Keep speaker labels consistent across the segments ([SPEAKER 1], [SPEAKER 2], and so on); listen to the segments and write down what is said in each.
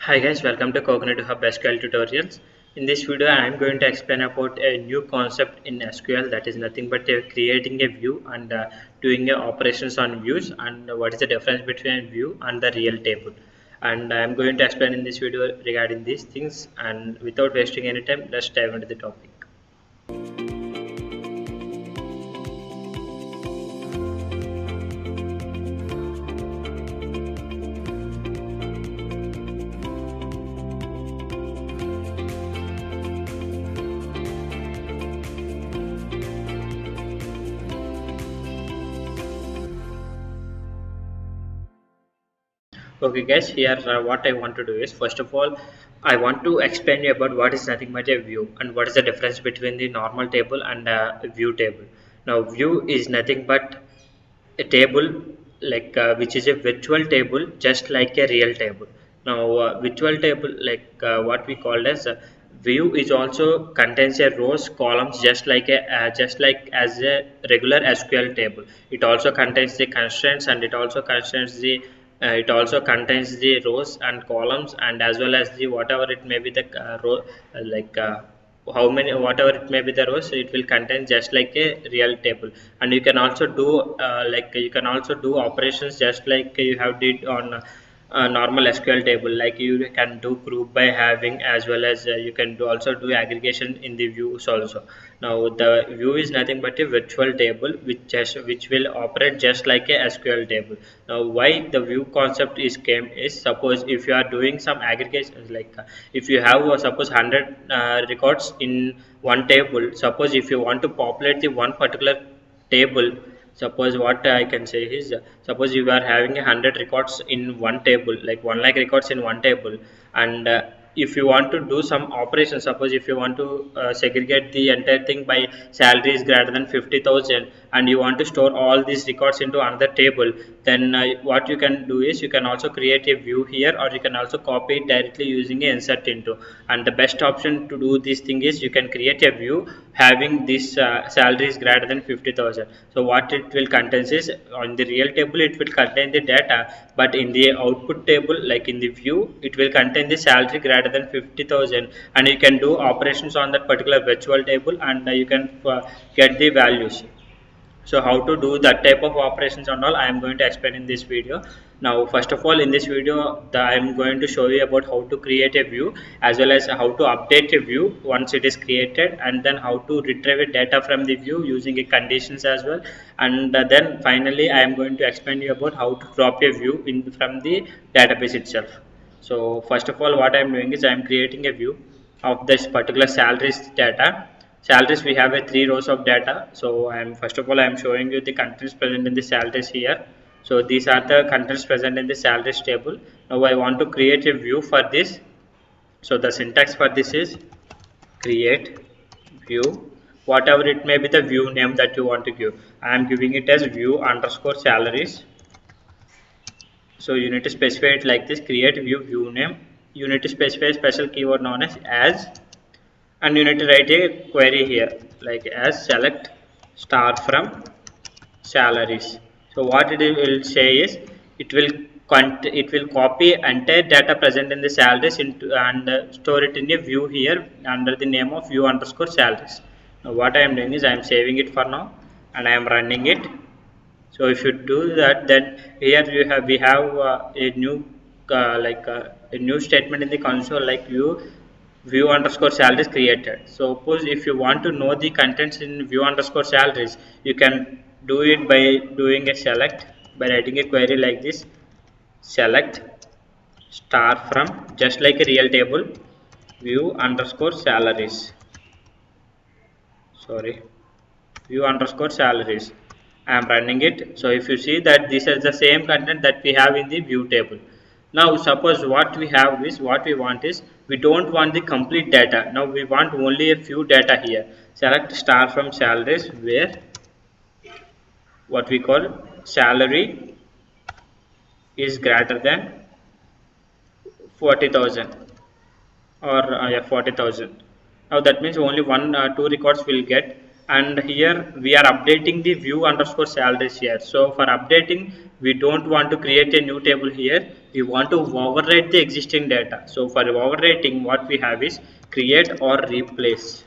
[SPEAKER 1] Hi guys, welcome to Cognitive Hub SQL tutorials. In this video, I am going to explain about a new concept in SQL, that is nothing but creating a view and doing operations on views, and what is the difference between view and the real table. And I am going to explain in this video regarding these things, and without wasting any time, let's dive into the topic. Okay guys, here what I want to do is, first of all, I want to explain you about what is nothing but a view and what is the difference between the normal table and a view table. Now view is nothing but a table which is a virtual table just like a real table. Now virtual table, what we call as a view, is also contains a rows columns just like as a regular SQL table. It also contains the constraints, and it also contains the rows and columns, and as well as the whatever it may be the row like how many whatever it may be the rows, it will contain just like a real table. And you can also do you can also do operations just like you have did on a normal SQL table. Like you can do group by having, as well as you can also do aggregation in the views also. Now the view is nothing but a virtual table which will operate just like a SQL table. Now why the view concept is came is, suppose if you are doing some aggregation, if you have suppose 100 records in one table. Suppose if you want to populate the one particular table, suppose what I can say is, suppose you are having 100 records in one table, like 1 lakh records in one table. And if you want to do some operation, suppose if you want to segregate the entire thing by salaries greater than 50,000, and you want to store all these records into another table, then what you can do is, you can also create a view here, or you can also copy it directly using a insert into. And the best option to do this thing is, you can create a view having this salaries greater than 50,000. So what it will contain is, on the real table it will contain the data, but in the output table, like in the view, it will contain the salary greater than 50,000, and you can do operations on that particular virtual table, and you can get the values. So how to do that type of operations and all, I am going to explain in this video. Now first of all, in this video, I am going to show you about how to create a view, as well as how to update a view once it is created, and then how to retrieve data from the view using a conditions as well. And then finally I am going to explain you about how to drop a view in from the database itself. So first of all, what I am doing is, I am creating a view of this particular salaries data. Salaries, we have a 3 rows of data. So I am, first of all, I am showing you the countries present in the salaries here. So these are the countries present in the salaries table. Now I want to create a view for this. So the syntax for this is create view, whatever it may be the view name that you want to give. I am giving it as view underscore salaries. So you need to specify it like this: create view name. You need to specify a special keyword known as, and you need to write a query here like as select star from salaries. So what it will say is, it will copy entire data present in the salaries into, and store it in a view here under the name of view underscore salaries. Now what I am doing is, I am saving it for now, and I am running it. So if you do that, then here we have a new a new statement in the console, like view underscore salaries created. So suppose if you want to know the contents in view underscore salaries, you can do it by doing a select, by writing a query like this: select star from, just like a real table, view underscore salaries. Sorry, view underscore salaries. I am running it. So if you see that this is the same content that we have in the view table. Now suppose what we have is, what we want is, we don't want the complete data. Now we want only a few data here. Select star from salaries, where what we call salary is greater than 40,000, or yeah, 40,000. Now that means only one two records will get and here we are updating the view underscore salaries here. So for updating, we don't want to create a new table here, we want to overwrite the existing data. So for overwriting, what we have is create or replace.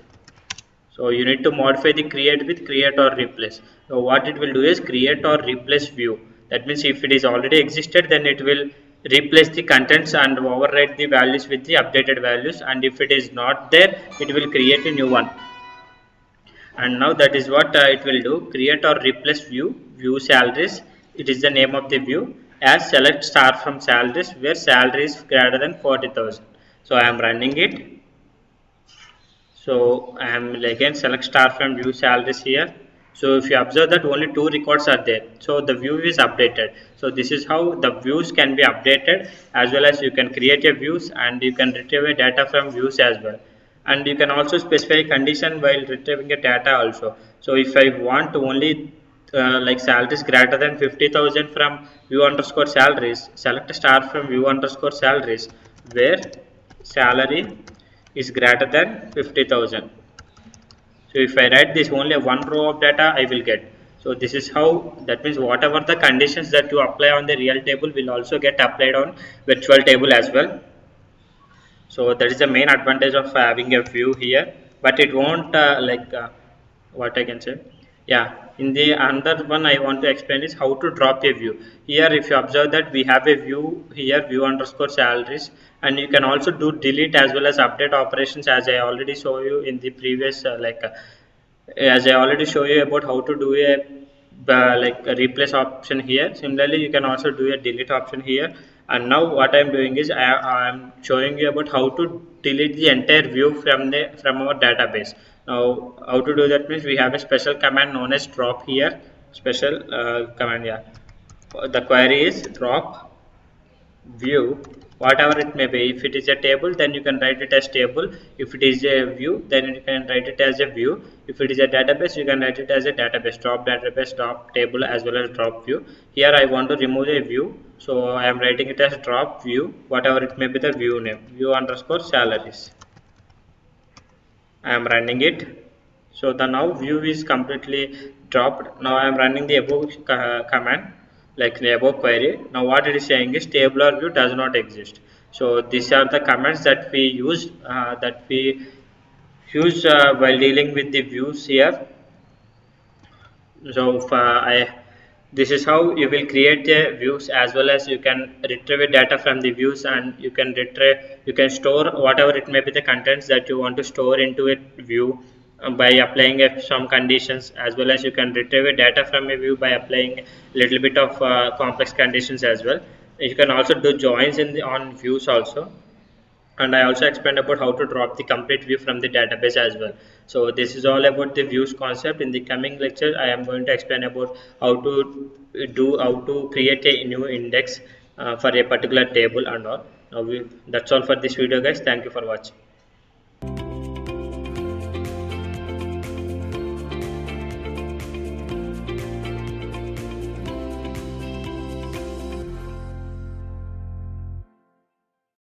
[SPEAKER 1] So you need to modify the create with create or replace. So what it will do is create or replace view. That means if it is already existed, then it will replace the contents and overwrite the values with the updated values, and if it is not there, it will create a new one. And now that is what it will do: create or replace view salaries. It is the name of the view, as select star from salaries where salary is greater than 40,000. So I am running it. So I am again select star from view salaries here. So if you observe that only two records are there, so the view is updated. So this is how the views can be updated, as well as you can create a views and you can retrieve a data from views as well. And you can also specify a condition while retrieving a data also. So if I want to only like salaries greater than 50,000 from view underscore salaries, select a star from view underscore salaries where salary is greater than 50,000. So if I write this only one row of data, I will get. So this is how, that means whatever the conditions that you apply on the real table will also get applied on virtual table as well. So that is the main advantage of having a view here, but it won't what I can say. Yeah, in the another one I want to explain is how to drop a view. Here if you observe that we have a view here, view underscore salaries, and you can also do delete as well as update operations, as I already show you in the previous as I already show you about how to do a like a replace option here. Similarly, you can also do a delete option here. And now what I am doing is I am showing you about how to delete the entire view from our database. Now how to do that means we have a special command known as drop here. Special command, yeah. The query is drop view, whatever it may be. If it is a table, then you can write it as table. If it is a view, then you can write it as a view. If it is a database, you can write it as a database. Drop database, drop table, as well as drop view. Here I want to remove a view, so I am writing it as drop view, whatever it may be the view name, view underscore salaries. I am running it. So the now view is completely dropped. Now I am running the above command, like the above query. Now what it is saying is tabular view does not exist. So these are the commands that we use while dealing with the views here. So this is how you will create the views, as well as you can retrieve data from the views, and you can store whatever it may be the contents that you want to store into a view by applying some conditions, as well as you can retrieve data from a view by applying a little bit of complex conditions as well. You can also do joins on views also, and I also explained about how to drop the complete view from the database as well. So this is all about the views concept. In the coming lecture, I am going to explain about how to create a new index for a particular table and all. Now that's all for this video, guys. Thank you for watching.